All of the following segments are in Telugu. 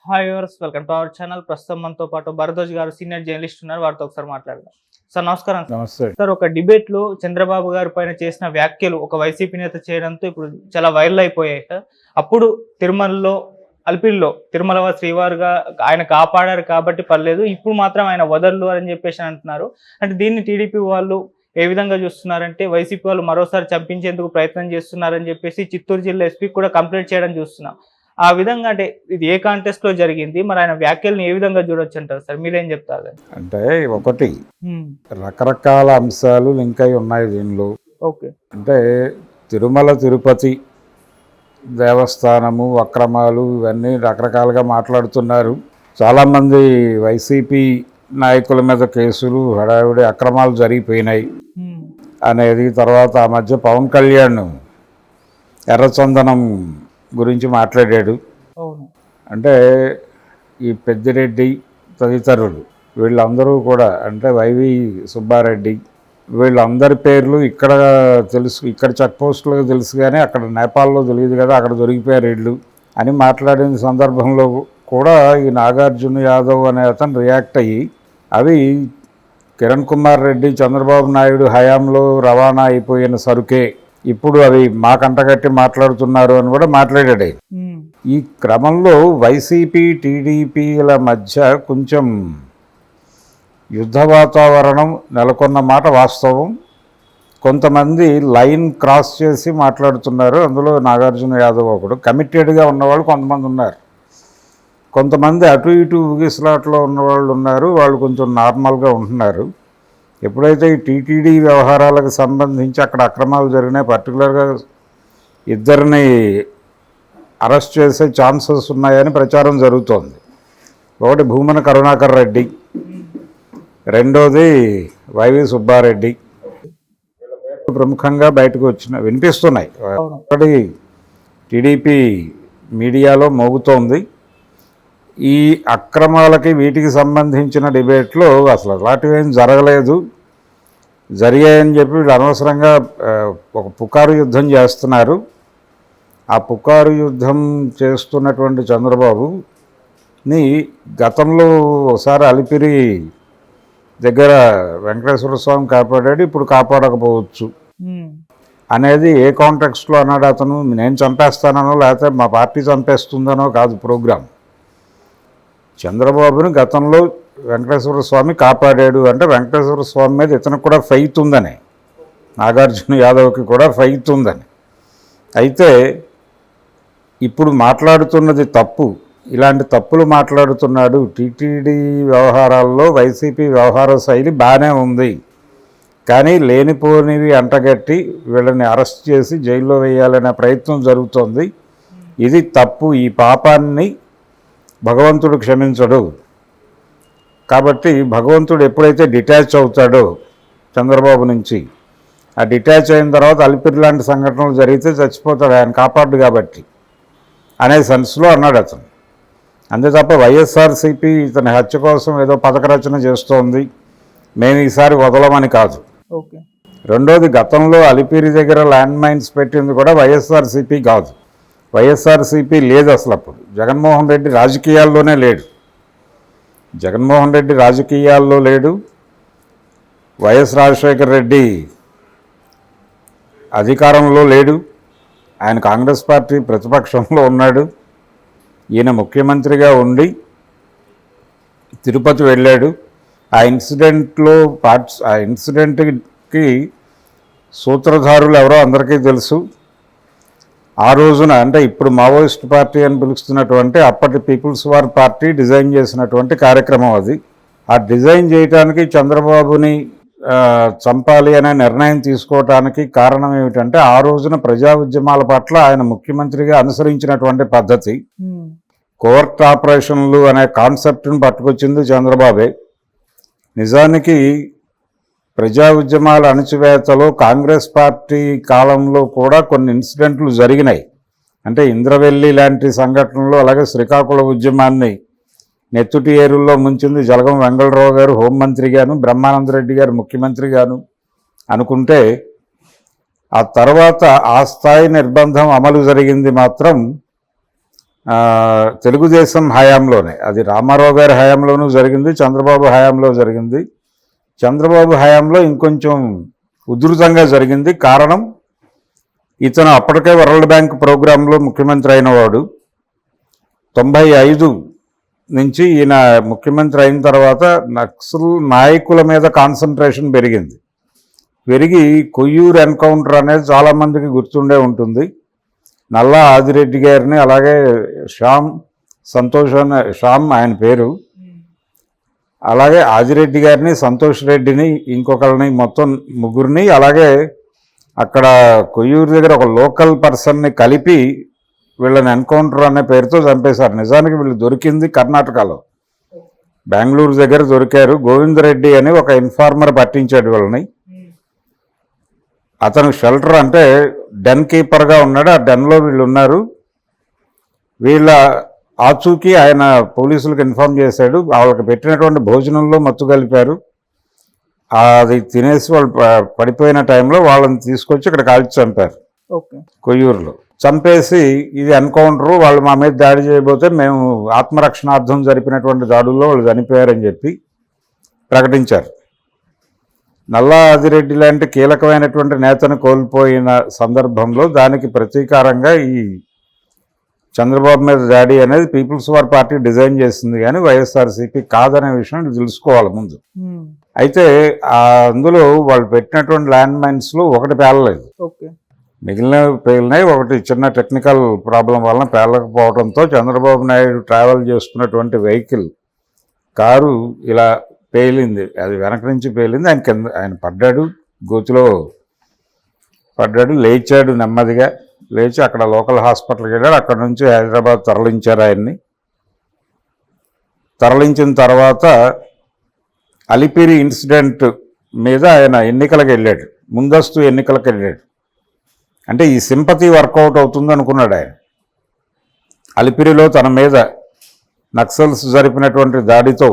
Hi viewers, welcome to our channel. ప్రస్తుతం మనతో పాటు భరద్వాజ్ గారు సీనియర్ జర్నలిస్ట్ ఉన్నారు. వారితో ఒకసారి మాట్లాడదాం. సార్ నమస్కారం. నమస్తే. సార్, ఒక డిబేట్ లో చంద్రబాబు గారి పైన చేసిన వ్యాఖ్యలు ఒక వైసీపీ నేత చేయడంతో ఇప్పుడు చాలా వైరల్ అయిపోయాయి సార్. అప్పుడు తిరుమలలో అల్పిల్లో తిరుమల శ్రీవారుగా ఆయన కాపాడారు కాబట్టి పర్లేదు, ఇప్పుడు మాత్రం ఆయన వదలరు అని చెప్పేసి అంటున్నారు. అంటే దీన్ని టీడీపీ వాళ్ళు ఏ విధంగా చూస్తున్నారంటే, వైసీపీ వాళ్ళు మరోసారి చంపించేందుకు ప్రయత్నం చేస్తున్నారని చెప్పేసి చిత్తూరు జిల్లా ఎస్పీ కూడా కంప్లైంట్ చేయడం చూస్తున్నాం. ఆ విధంగా అంటే ఇది ఏ కాంటెస్ట్ లో జరిగింది, మరి ఆయన వ్యాఖ్యలను ఏ విధంగా చూడొచ్చు అంటారు సార్? మీరేం చెప్తారు? అంటే ఒకటి రకరకాల అంశాలు లింక్ అయి ఉన్నాయి దీనిలో. ఓకే. అంటే తిరుమల తిరుపతి దేవస్థానము అక్రమాలు ఇవన్నీ రకరకాలుగా మాట్లాడుతున్నారు. చాలామంది వైసీపీ నాయకుల మీద కేసులు, హడావిడి అక్రమాలు జరిగిపోయినాయి అనేది. తర్వాత ఆ మధ్య పవన్ కళ్యాణ్ ఎర్రచందనం గురించి మాట్లాడాడు. అంటే ఈ పెద్దిరెడ్డి తదితరులు వీళ్ళందరూ కూడా, అంటే వైవి సుబ్బారెడ్డి వీళ్ళందరి పేర్లు ఇక్కడ తెలుసు, ఇక్కడ చెక్ పోస్టులకు తెలుసు కానీ అక్కడ నేపాల్లో తెలియదు కదా, అక్కడ దొరికిపోయారు వీళ్ళు అని మాట్లాడిన సందర్భంలో కూడా ఈ నాగార్జున యాదవ్ అనే అతను రియాక్ట్ అయ్యి, అవి కిరణ్ కుమార్ రెడ్డి చంద్రబాబు నాయుడు హయాంలో రవాణా అయిపోయిన సరుకే, ఇప్పుడు అవి మా కంటగట్టి మాట్లాడుతున్నారు అని కూడా మాట్లాడాడు. ఈ క్రమంలో వైసీపీ టీడీపీల మధ్య కొంచెం యుద్ధ వాతావరణం నెలకొన్న మాట వాస్తవం. కొంతమంది లైన్ క్రాస్ చేసి మాట్లాడుతున్నారు. అందులో నాగార్జున యాదవ్ ఒకడు. కమిటెడ్గా ఉన్నవాళ్ళు కొంతమంది ఉన్నారు, కొంతమంది అటు ఇటు ఊగిసలాట్లో ఉన్నవాళ్ళు ఉన్నారు. వాళ్ళు కొంచెం నార్మల్గా ఉంటున్నారు. ఎప్పుడైతే ఈ టీటీడీ వ్యవహారాలకు సంబంధించి అక్కడ అక్రమాలు జరిగినాయి, పర్టికులర్గా ఇద్దరిని అరెస్ట్ చేసే ఛాన్సెస్ ఉన్నాయని ప్రచారం జరుగుతోంది. ఒకటి భూమన కరుణాకర్ రెడ్డి, రెండోది వైవి సుబ్బారెడ్డి. ప్రముఖంగా బయటకు వినిపిస్తున్నాయి. ఒకటి టీడీపీ మీడియాలో మోగుతోంది. ఈ అక్రమాలకి వీటికి సంబంధించిన డిబేట్లో అసలు అలాంటివి ఏం జరగలేదు, జరిగాయని చెప్పి వీళ్ళు అనవసరంగా ఒక పుకారు యుద్ధం చేస్తున్నారు. ఆ పుకారు యుద్ధం చేస్తున్నటువంటి చంద్రబాబుని గతంలో ఒకసారి అలిపిరి దగ్గర వెంకటేశ్వర స్వామి కాపాడాడు, ఇప్పుడు కాపాడకపోవచ్చు అనేది ఏ కాంటెక్స్ట్లో అన్నాడు అతను? నేను చంపేస్తానో లేకపోతే మా పార్టీ చంపేస్తుందనో కాదు ప్రోగ్రాం. చంద్రబాబుని గతంలో వెంకటేశ్వర స్వామి కాపాడాడు అంటే వెంకటేశ్వర స్వామి మీద ఇతనికి కూడా ఫెయిత్ ఉందని, నాగార్జున యాదవ్కి కూడా ఫెయిత్ ఉందని. అయితే ఇప్పుడు మాట్లాడుతున్నది తప్పు, ఇలాంటి తప్పులు మాట్లాడుతున్నాడు. టీటీడీ వ్యవహారాల్లో వైసీపీ వ్యవహార శైలి బాగానే ఉంది, కానీ లేనిపోనివి అంటగట్టి వీళ్ళని అరెస్ట్ చేసి జైల్లో వేయాలనే ప్రయత్నం జరుగుతోంది. ఇది తప్పు. ఈ పాపాన్ని భగవంతుడు క్షమించడు. కాబట్టి భగవంతుడు ఎప్పుడైతే డిటాచ్ అవుతాడో చంద్రబాబు నుంచి, ఆ డిటాచ్ అయిన తర్వాత అలిపిరి లాంటి సంఘటనలు జరిగితే చచ్చిపోతాడు, ఆయన కాపాడు కాబట్టి అనే సెన్స్లో అన్నాడు అతను. అంతే తప్ప వైఎస్ఆర్సీపీ ఇతని హత్య కోసం ఏదో పథక రచన చేస్తోంది, మేము ఈసారి వదలమని కాదు. రెండోది, గతంలో అలిపిరి దగ్గర ల్యాండ్ మైన్స్ పెట్టింది కూడా వైఎస్ఆర్సీపీ కాదు. వైఎస్ఆర్సీపీ లేదు అసలు. అప్పుడు జగన్మోహన్ రెడ్డి రాజకీయాల్లోనే లేడు. జగన్మోహన్ రెడ్డి రాజకీయాల్లో లేడు. వైఎస్ రాజశేఖర రెడ్డి అధికారంలో లేడు. ఆయన కాంగ్రెస్ పార్టీ ప్రతిపక్షంలో ఉన్నాడు. ఈయన ముఖ్యమంత్రిగా ఉండి తిరుపతి వెళ్ళాడు. ఆ ఇన్సిడెంట్కి సూత్రధారులు ఎవరో అందరికీ తెలుసు. ఆ రోజున అంటే ఇప్పుడు మావోయిస్ట్ పార్టీ అని పిలుస్తున్నటువంటి అప్పటి పీపుల్స్ వార్ పార్టీ డిజైన్ చేసినటువంటి కార్యక్రమం అది. ఆ డిజైన్ చేయడానికి చంద్రబాబుని చంపాలి అనే నిర్ణయం తీసుకోవటానికి కారణం ఏమిటంటే, ఆ రోజున ప్రజా ఉద్యమాల పట్ల ఆయన ముఖ్యమంత్రిగా అనుసరించినటువంటి పద్ధతి. కోవర్ట్ ఆపరేషన్లు అనే కాన్సెప్ట్ని పట్టుకొచ్చింది చంద్రబాబే. నిజానికి ప్రజా ఉద్యమాల అణచివేతలో కాంగ్రెస్ పార్టీ కాలంలో కూడా కొన్ని ఇన్సిడెంట్లు జరిగినాయి. అంటే ఇంద్రవెల్లి లాంటి సంఘటనలు, అలాగే శ్రీకాకుళం ఉద్యమాన్ని నెత్తుటి ఏరుల్లో ముంచింది జలగం వెంగళరావు గారు హోంమంత్రిగాను, బ్రహ్మానందరెడ్డి గారు ముఖ్యమంత్రిగాను అనుకుంటే, ఆ తర్వాత ఆ స్థాయి నిర్బంధం అమలు జరిగింది మాత్రం తెలుగుదేశం హయాంలోనే, అది రామారావు గారి హయాంలోనూ జరిగింది, చంద్రబాబు హయాంలో జరిగింది. చంద్రబాబు హయాంలో ఇంకొంచెం ఉధృతంగా జరిగింది. కారణం, ఇతను అప్పటికే వరల్డ్ బ్యాంక్ ప్రోగ్రాంలో ముఖ్యమంత్రి అయినవాడు. 95 నుంచి ఈయన ముఖ్యమంత్రి అయిన తర్వాత నక్సల్ నాయకుల మీద కాన్సన్ట్రేషన్ పెరిగి కొయ్యూరు ఎన్కౌంటర్ అనేది చాలామందికి గుర్తుండే ఉంటుంది. నల్లా ఆదిరెడ్డి గారిని, అలాగే శ్యామ్ ఆయన పేరు, అలాగే ఆదిరెడ్డి గారిని, సంతోష్ రెడ్డిని, ఇంకొకరిని, మొత్తం ముగ్గురిని, అలాగే అక్కడ కొయ్యూరు దగ్గర ఒక లోకల్ పర్సన్ని కలిపి వీళ్ళని ఎన్కౌంటర్ అనే పేరుతో చంపేశారు. నిజానికి వీళ్ళు దొరికింది కర్ణాటకలో, బెంగళూరు దగ్గర దొరికారు. గోవిందరెడ్డి అని ఒక ఇన్ఫార్మర్ పట్టించాడు వీళ్ళని. అతను షెల్టర్ అంటే డెన్ కీపర్గా ఉన్నాడు. ఆ డెన్లో వీళ్ళు ఉన్నారు. వీళ్ళ ఆచూకీ ఆయన పోలీసులకు ఇన్ఫార్మ్ చేశాడు. వాళ్ళకి పెట్టినటువంటి భోజనంలో మత్తు కలిపారు. అది తినేసి వాళ్ళు పడిపోయిన టైంలో వాళ్ళని తీసుకొచ్చి ఇక్కడ కాల్చి చంపారు. కొయ్యూరులో చంపేసి, ఇది ఎన్కౌంటరు, వాళ్ళు మా మీద దాడి చేయబోతే మేము ఆత్మరక్షణార్థం జరిపినటువంటి దాడుల్లో వాళ్ళు చనిపోయారని చెప్పి ప్రకటించారు. నల్లా ఆదిరెడ్డి లాంటి కీలకమైనటువంటి నేతను కోల్పోయిన సందర్భంలో దానికి ప్రతీకారంగా ఈ చంద్రబాబు మీద దాడి అనేది పీపుల్స్ వార్ పార్టీ డిజైన్ చేసింది, కానీ వైఎస్ఆర్సీపీ కాదనే విషయం తెలుసుకోవాలి ముందు. అయితే అందులో వాళ్ళు పెట్టినటువంటి ల్యాండ్ మైన్స్లో ఒకటి పేలలేదు, మిగిలినవి పేలినాయి. ఒకటి చిన్న టెక్నికల్ ప్రాబ్లం వలన పేలకపోవడంతో చంద్రబాబు నాయుడు ట్రావెల్ చేస్తున్నటువంటి వెహికల్ కారు ఇలా పేలింది. అది వెనక నుంచి పేలింది. ఆయన పడ్డాడు, గోతిలో పడ్డాడు, లేచాడు. నెమ్మదిగా లేచి అక్కడ లోకల్ హాస్పిటల్కి వెళ్ళాడు. అక్కడ నుంచి హైదరాబాద్ తరలించారు ఆయన్ని. తరలించిన తర్వాత అలిపిరి ఇన్సిడెంట్ మీద ఆయన ఎన్నికలకు వెళ్ళాడు, ముందస్తు ఎన్నికలకు వెళ్ళాడు. అంటే ఈ సింపతి వర్కౌట్ అవుతుంది అనుకున్నాడు ఆయన. అలిపిరిలో తన మీద నక్సల్స్ జరిపినటువంటి దాడితో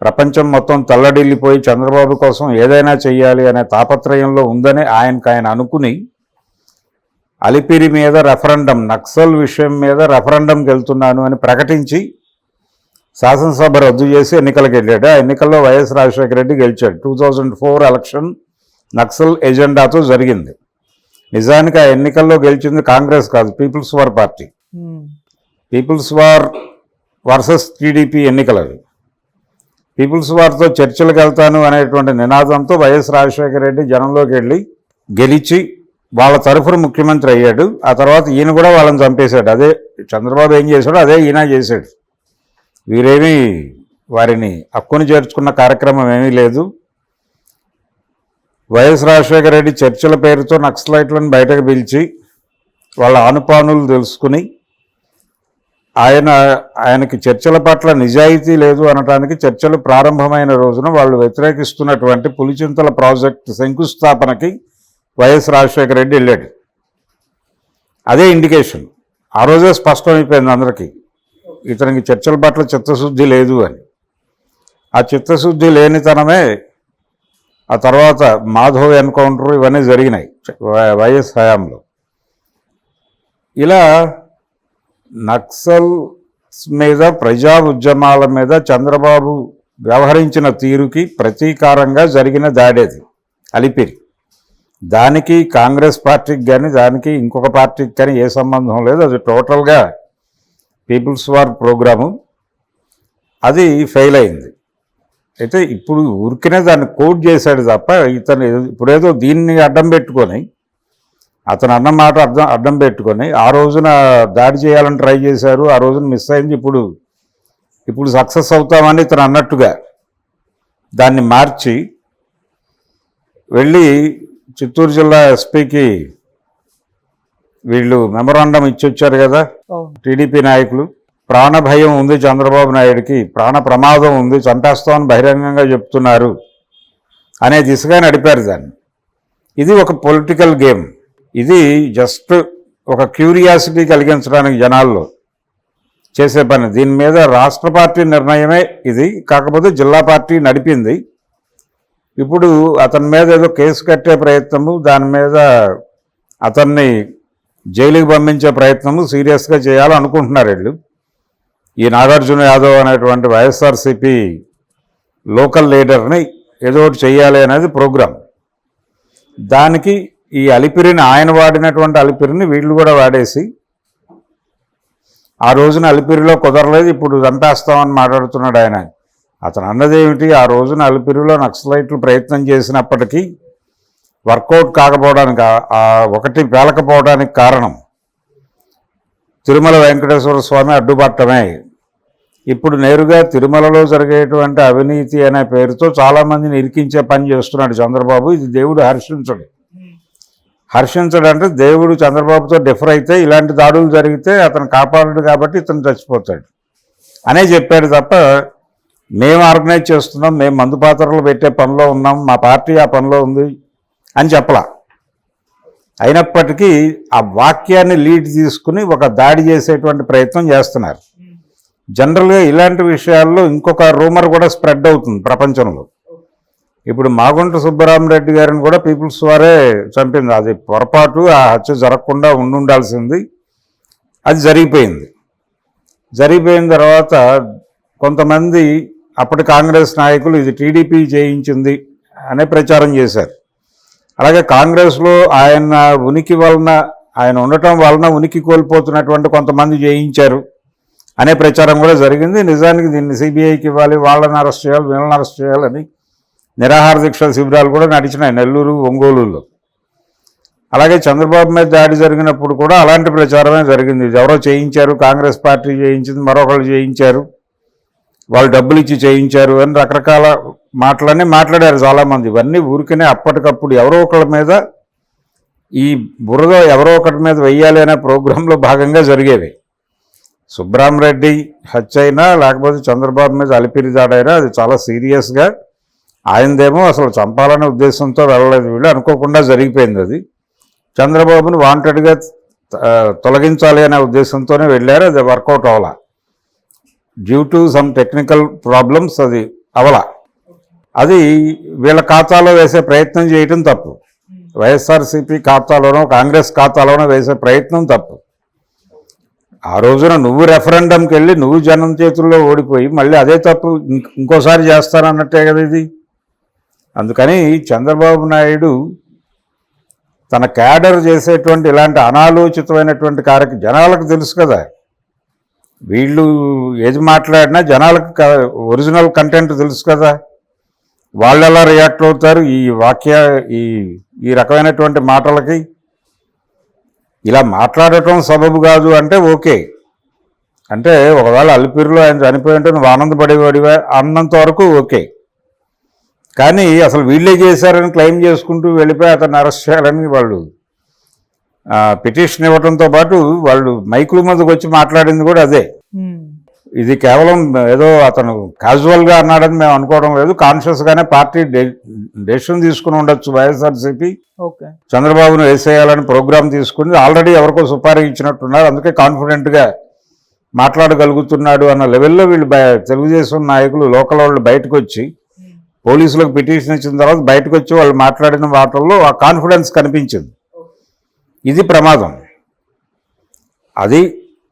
ప్రపంచం మొత్తం తల్లడిల్లిపోయి చంద్రబాబు కోసం ఏదైనా చెయ్యాలి అనే తాపత్రయంలో ఉందని ఆయన అనుకుని అలిపిరి మీద రెఫరెండం, నక్సల్ విషయం మీద రెఫరెండంకి వెళ్తున్నాను అని ప్రకటించి శాసనసభ రద్దు చేసి ఎన్నికలకు వెళ్ళాడు. ఆ ఎన్నికల్లో వైఎస్ రాజశేఖర రెడ్డి గెలిచాడు. 2004 ఎలక్షన్ నక్సల్ ఎజెండాతో జరిగింది. నిజానికి ఆ ఎన్నికల్లో గెలిచింది కాంగ్రెస్ కాదు, people's war party. People's war versus TDP ఎన్నికలు అవి. పీపుల్స్ వార్తో చర్చలకు వెళ్తాను అనేటువంటి నినాదంతో వైఎస్ రాజశేఖర రెడ్డి జనంలోకి వెళ్ళి గెలిచి వాళ్ళ తరఫున ముఖ్యమంత్రి అయ్యాడు. ఆ తర్వాత ఈయన కూడా వాళ్ళని చంపేశాడు. అదే చంద్రబాబు ఏం చేశాడో అదే ఈయన చేశాడు. వీరేమీ వారిని హక్కుని చేర్చుకున్న కార్యక్రమం ఏమీ లేదు. వైఎస్ రాజశేఖర రెడ్డి చర్చల పేరుతో నక్సలైట్లను బయటకు పిలిచి వాళ్ళ ఆనుపానులు తెలుసుకుని ఆయనకి చర్చల పట్ల నిజాయితీ లేదు అనటానికి చర్చలు ప్రారంభమైన రోజున వాళ్ళు వ్యతిరేకిస్తున్నటువంటి పులిచింతల ప్రాజెక్టు శంకుస్థాపనకి వైఎస్ రాజశేఖర రెడ్డి వెళ్ళాడు. అదే ఇండికేషన్. ఆ రోజే స్పష్టమైపోయింది అందరికీ, ఇతనికి చర్చల పట్ల చిత్తశుద్ధి లేదు అని. ఆ చిత్తశుద్ధి లేనితనమే ఆ తర్వాత మాధవ్ ఎన్కౌంటర్ ఇవన్నీ జరిగినాయి వైఎస్ హయాంలో. ఇలా నక్సల్స్ మీద, ప్రజా ఉద్యమాల మీద చంద్రబాబు వ్యవహరించిన తీరుకి ప్రతీకారంగా జరిగిన దాడేది అలిపిరి. దానికి కాంగ్రెస్ పార్టీకి కానీ దానికి ఇంకొక పార్టీకి కానీ ఏ సంబంధం లేదు. అది టోటల్గా పీపుల్స్ వార్ ప్రోగ్రాము. అది ఫెయిల్ అయింది. అయితే ఇప్పుడు ఊరికనే దాన్ని కోట్ చేశాడు తప్ప ఇతను ఇప్పుడేదో దీన్ని అడ్డం పెట్టుకొని, అతను అన్న మాట అడ్డం పెట్టుకొని ఆ రోజున దాడి చేయాలని ట్రై చేశారు, ఆ రోజున మిస్ అయింది, ఇప్పుడు సక్సెస్ అవుతామని ఇతను అన్నట్టుగా దాన్ని మార్చి వెళ్ళి చిత్తూరు జిల్లా ఎస్పీకి వీళ్ళు మెమొరాండం ఇచ్చొచ్చారు కదా టీడీపీ నాయకులు. ప్రాణ భయం ఉంది చంద్రబాబు నాయుడికి, ప్రాణ ప్రమాదం ఉంది, చంపేస్తామని బహిరంగంగా చెప్తున్నారు అనే దిశగా నడిపారు దాన్ని. ఇది ఒక పొలిటికల్ గేమ్. ఇది జస్ట్ ఒక క్యూరియాసిటీ కలిగించడానికి జనాల్లో చేసే పని. దీని మీద రాష్ట్ర పార్టీ నిర్ణయమే ఇది, కాకపోతే జిల్లా పార్టీ నడిపింది. ఇప్పుడు అతని మీద ఏదో కేసు కట్టే ప్రయత్నము, దాని మీద అతన్ని జైలుకి పంపించే ప్రయత్నము సీరియస్గా చేయాలనుకుంటున్నారు వీళ్ళు. ఈ నాగార్జున యాదవ్ అనేటువంటి వైఎస్ఆర్సీపీ లోకల్ లీడర్ని ఏదో ఒకటి చేయాలి అనేది ప్రోగ్రాం. దానికి ఈ అలిపిరిని, ఆయన వాడినటువంటి అలిపిరిని వీళ్ళు కూడా వాడేసి, ఆ రోజున అలిపిరిలో కుదరలేదు, ఇప్పుడు చంపేస్తామని మాట్లాడుతున్నాడు ఆయన. అతను అన్నదేమిటి, ఆ రోజున అలిపిరిలో నక్సలైట్లు ప్రయత్నం చేసినప్పటికీ వర్కౌట్ కాకపోవడానికి, ఒకటి పేలకపోవడానికి కారణం తిరుమల వెంకటేశ్వర స్వామి అడ్డుపట్టమే. ఇప్పుడు నేరుగా తిరుమలలో జరిగేటువంటి అవినీతి అనే పేరుతో చాలామందిని ఇరికించే పని చేస్తున్నాడు చంద్రబాబు. ఇది దేవుడు హర్షించడంటే దేవుడు చంద్రబాబుతో డిఫర్ అయితే ఇలాంటి దాడులు జరిగితే అతను కాపాడడు కాబట్టి ఇతను చచ్చిపోతాడు అనే చెప్పాడు తప్ప, మేము ఆర్గనైజ్ చేస్తున్నాం, మేము మందు పాత్రలు పెట్టే పనిలో ఉన్నాం, మా పార్టీ ఆ పనిలో ఉంది అని చెప్పలా. అయినప్పటికీ ఆ వాక్యాన్ని లీడ్ తీసుకుని ఒక దాడి చేసేటువంటి ప్రయత్నం చేస్తున్నారు. జనరల్గా ఇలాంటి విషయాల్లో ఇంకొక రూమర్ కూడా స్ప్రెడ్ అవుతుంది ప్రపంచంలో. ఇప్పుడు మాగుంట సుబ్బరామరెడ్డి గారిని కూడా పీపుల్స్ వారే చంపింది. అది పొరపాటు, ఆ హత్య జరగకుండా ఉండాల్సింది. అది జరిగిపోయింది. జరిగిపోయిన తర్వాత కొంతమంది అప్పటి కాంగ్రెస్ నాయకులు ఇది టీడీపీ చేయించింది అనే ప్రచారం చేశారు. అలాగే కాంగ్రెస్లో ఆయన ఉనికి వలన, ఆయన ఉండటం వలన ఉనికి కోల్పోతున్నటువంటి కొంతమంది చేయించారు అనే ప్రచారం కూడా జరిగింది. నిజానికి దీన్ని సిబిఐకి ఇవ్వాలి, వాళ్ళని అరెస్ట్ చేయాలి, వీళ్ళని అరెస్ట్ చేయాలని నిరాహార దీక్ష శిబిరాలు కూడా నడిచినాయి నెల్లూరు, ఒంగోలులో. అలాగే చంద్రబాబు మీద దాడి జరిగినప్పుడు కూడా అలాంటి ప్రచారమే జరిగింది. ఎవరో చేయించారు, కాంగ్రెస్ పార్టీ చేయించింది, మరొకళ్ళు చేయించారు, వాళ్ళు డబ్బులు ఇచ్చి చేయించారు అని రకరకాల మాటలన్నీ మాట్లాడారు చాలామంది. ఇవన్నీ ఊరికనే అప్పటికప్పుడు ఎవరో ఒకళ్ళ మీద, ఈ బురద ఎవరో ఒకటి మీద వెయ్యాలి అనే ప్రోగ్రాంలో భాగంగా జరిగేవి. సుబ్బరామరెడ్డి హత్య అయినా లేకపోతే చంద్రబాబు మీద అలిపిరి దాడైనా అది చాలా సీరియస్గా, ఆయనదేమో అసలు చంపాలనే ఉద్దేశంతో వెళ్ళలేదు, వీళ్ళు అనుకోకుండా జరిగిపోయింది. అది చంద్రబాబుని వాంటెడ్గా తొలగించాలి అనే ఉద్దేశంతోనే వెళ్ళారు. అది వర్కౌట్ అవ్వాల, due to some technical problems అది అవలా. అది వీళ్ళ ఖాతాలో వేసే ప్రయత్నం చేయటం తప్పు. వైఎస్ఆర్సీపీ ఖాతాలోనో కాంగ్రెస్ ఖాతాలోనో వేసే ప్రయత్నం తప్పు. ఆ రోజున నువ్వు రెఫరెండంకి వెళ్ళి నువ్వు జనం చేతుల్లో ఓడిపోయి మళ్ళీ అదే తప్పు ఇంకోసారి చేస్తానన్నట్టే కదా ఇది. అందుకని చంద్రబాబు నాయుడు తన క్యాడర్ చేసేటువంటి ఇలాంటి అనాలోచితమైనటువంటి జనాలకు తెలుసు కదా, వీళ్ళు ఏది మాట్లాడినా జనాలకు ఒరిజినల్ కంటెంట్ తెలుసు కదా, వాళ్ళు ఎలా రియాక్ట్ అవుతారు ఈ రకమైనటువంటి మాటలకి. ఇలా మాట్లాడటం సబబు కాదు అంటే ఓకే, అంటే ఒకవేళ అలిపిరిలో ఆయన చనిపోయి ఉంటే నువ్వు ఆనందపడేవాడివా అన్నంత వరకు ఓకే. కానీ అసలు వీళ్ళే చేశారని క్లెయిమ్ చేసుకుంటూ వెళ్ళిపోయి అతన్ని అరెస్ట్ చేయాలని వాళ్ళు పిటిషన్ ఇవ్వడంతో పాటు వాళ్ళు మైకుల మీదకి వచ్చి మాట్లాడింది కూడా అదే. ఇది కేవలం ఏదో అతను క్యాజువల్గా అన్నాడని మేము అనుకోవడం లేదు, కాన్షియస్గానే పార్టీ డెసిషన్ తీసుకుని ఉండొచ్చు. వైఎస్ఆర్సీపీ చంద్రబాబును వేసేయాలని ప్రోగ్రాం తీసుకుని ఆల్రెడీ ఎవరికో సుపారీ ఇచ్చినట్టున్నారు, అందుకే కాన్ఫిడెంట్గా మాట్లాడగలుగుతున్నాడు అన్న లెవెల్లో వీళ్ళు తెలుగుదేశం నాయకులు లోకల్ వాళ్ళు బయటకు వచ్చి పోలీసులకు పిటిషన్ ఇచ్చిన తర్వాత బయటకు వచ్చి వాళ్ళు మాట్లాడిన మాటల్లో ఆ కాన్ఫిడెన్స్ కనిపించింది. ఇది ప్రమాదం. అది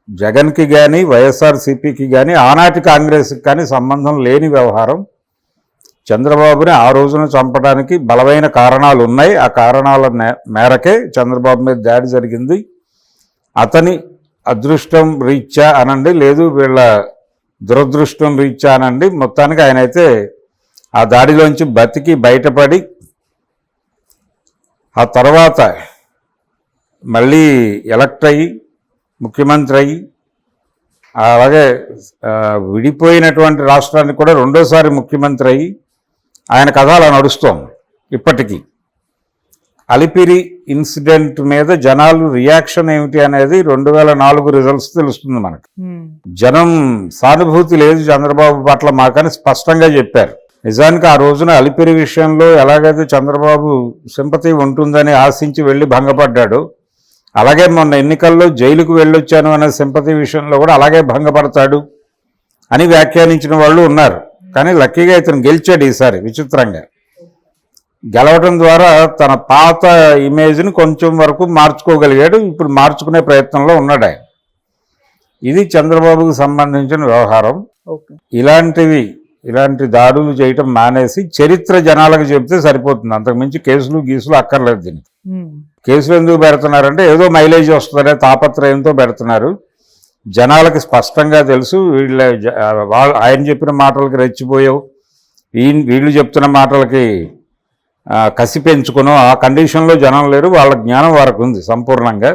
జగన్కి కానీ వైఎస్ఆర్సీపీకి కానీ ఆనాటి కాంగ్రెస్కి కానీ సంబంధం లేని వ్యవహారం. చంద్రబాబుని ఆ రోజున చంపడానికి బలమైన కారణాలు ఉన్నాయి. ఆ కారణాల మేరకే చంద్రబాబు మీద దాడి జరిగింది. అతని అదృష్టం రీత్యా అనండి, లేదు వీళ్ళ దురదృష్టం రీత్యా అనండి, మొత్తానికి ఆయన అయితే ఆ దాడిలోంచి బతికి బయటపడి ఆ తర్వాత మళ్ళీ ఎలక్ట్ అయ్యి ముఖ్యమంత్రి అయ్యి, అలాగే విడిపోయినటువంటి రాష్ట్రానికి కూడా రెండోసారి ముఖ్యమంత్రి అయ్యి ఆయన కథ అలా నడుస్తోంది ఇప్పటికీ. అలిపిరి ఇన్సిడెంట్ మీద జనాలు రియాక్షన్ ఏమిటి అనేది 2004 రిజల్ట్స్ తెలుస్తుంది మనకు. జనం సానుభూతి లేదు చంద్రబాబు పట్ల మాకని స్పష్టంగా చెప్పారు. నిజానికి ఆ రోజున అలిపిరి విషయంలో ఎలాగైతే చంద్రబాబు సింపతి ఉంటుందని ఆశించి వెళ్ళి భంగపడ్డాడు, అలాగే మొన్న ఎన్నికల్లో జైలుకు వెళ్ళొచ్చాను అనే సింపతి విషయంలో కూడా అలాగే భంగపడతాడు అని వ్యాఖ్యానించిన వాళ్ళు ఉన్నారు. కానీ లక్కీగా ఇతను గెలిచాడు ఈసారి విచిత్రంగా. గెలవడం ద్వారా తన పాత ఇమేజ్ని కొంచెం వరకు మార్చుకోగలిగాడు. ఇప్పుడు మార్చుకునే ప్రయత్నంలో ఉన్నాడు ఆయన. ఇది చంద్రబాబుకు సంబంధించిన వ్యవహారం. ఓకే. ఇలాంటి దాడులు చేయటం మానేసి చరిత్ర జనాలకు చెప్తే సరిపోతుంది. అంతకుమించి కేసులు గీసులు అక్కర్లేదు దీనికి. కేసులు ఎందుకు పెడుతున్నారంటే ఏదో మైలేజ్ వస్తుందనే తాపత్రయంతో పెడుతున్నారు. జనాలకి స్పష్టంగా తెలుసు ఆయన చెప్పిన మాటలకి రెచ్చిపోయావు, వీళ్ళు చెప్తున్న మాటలకి కసి పెంచుకునో ఆ కండిషన్లో జనం లేరు. వాళ్ళ జ్ఞానం వారికి ఉంది సంపూర్ణంగా.